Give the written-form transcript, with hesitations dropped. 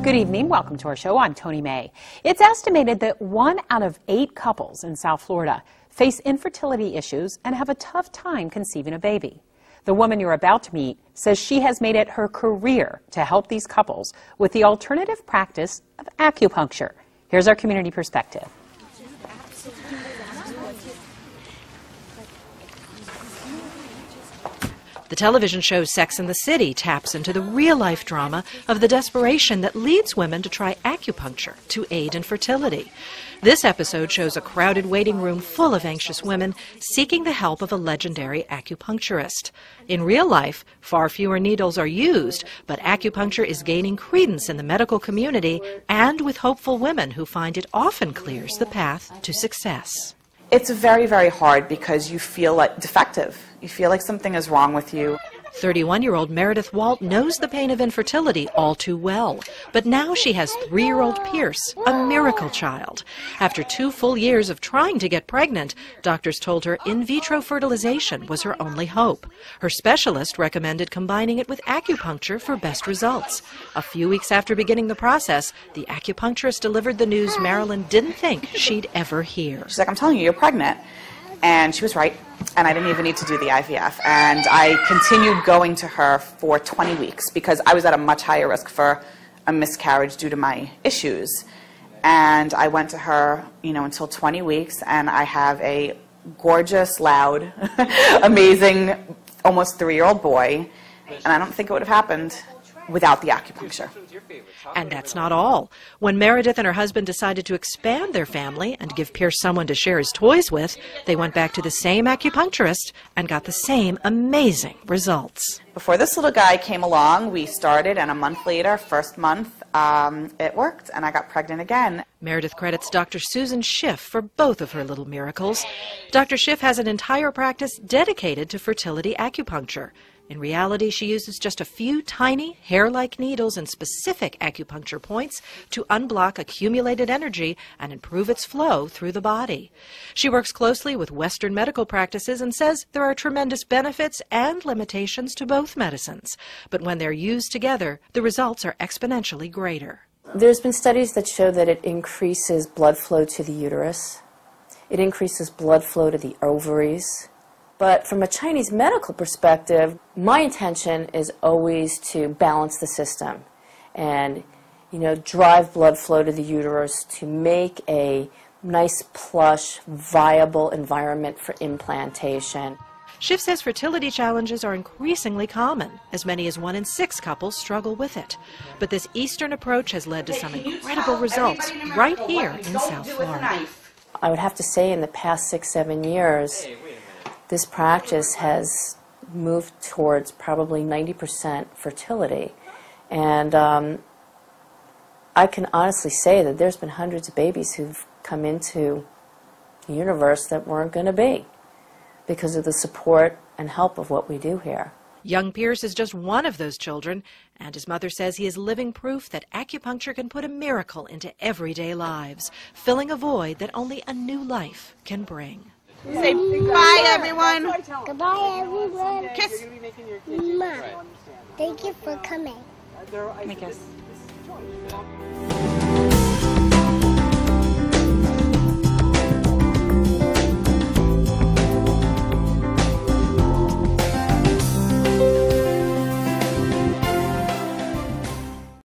Good evening. Welcome to our show. I'm Tony May. It's estimated that 1 out of 8 couples in South Florida face infertility issues and have a tough time conceiving a baby. The woman you're about to meet says she has made it her career to help these couples with the alternative practice of acupuncture. Here's our community perspective. The television show Sex and the City taps into the real-life drama of the desperation that leads women to try acupuncture to aid in fertility. This episode shows a crowded waiting room full of anxious women seeking the help of a legendary acupuncturist. In real life, far fewer needles are used, but acupuncture is gaining credence in the medical community and with hopeful women who find it often clears the path to success. It's very, very hard because you feel like defective. You feel like something is wrong with you. 31-year-old Meredith Walt knows the pain of infertility all too well. But now she has 3-year-old Pierce, a miracle child. After 2 full years of trying to get pregnant, doctors told her in vitro fertilization was her only hope. Her specialist recommended combining it with acupuncture for best results. A few weeks after beginning the process, the acupuncturist delivered the news Marilyn didn't think she'd ever hear. She's like, I'm telling you, you're pregnant. And she was right, and I didn't even need to do the IVF. And I continued going to her for 20 weeks because I was at a much higher risk for a miscarriage due to my issues. And I went to her, until 20 weeks, and I have a gorgeous, loud, amazing, almost 3-year-old boy. And I don't think it would have happened without the acupuncture. And that's not all. When Meredith and her husband decided to expand their family and give Pierce someone to share his toys with, they went back to the same acupuncturist and got the same amazing results. Before this little guy came along, we started, and a month later, first month, it worked, and I got pregnant again. Meredith credits Dr. Susan Schiff for both of her little miracles. Dr. Schiff has an entire practice dedicated to fertility acupuncture. In reality, she uses just a few tiny, hair-like needles and specific acupuncture points to unblock accumulated energy and improve its flow through the body. She works closely with Western medical practices and says there are tremendous benefits and limitations to both medicines. But when they're used together, the results are exponentially greater. There's been studies that show that it increases blood flow to the uterus. It increases blood flow to the ovaries. But from a Chinese medical perspective, my intention is always to balance the system and, drive blood flow to the uterus to make a nice, plush, viable environment for implantation. Schiff says fertility challenges are increasingly common. As many as 1 in 6 couples struggle with it. But this Eastern approach has led to some incredible results right here in South Florida. I would have to say in the past 6-7 years, this practice has moved towards probably 90% fertility. And I can honestly say that there's been hundreds of babies who've come into the universe that weren't going to be because of the support and help of what we do here. Young Pierce is just one of those children, and his mother says he is living proof that acupuncture can put a miracle into everyday lives, filling a void that only a new life can bring. Say bye, everyone. Goodbye, everyone. Kiss. Mom, thank you for coming. Let me kiss.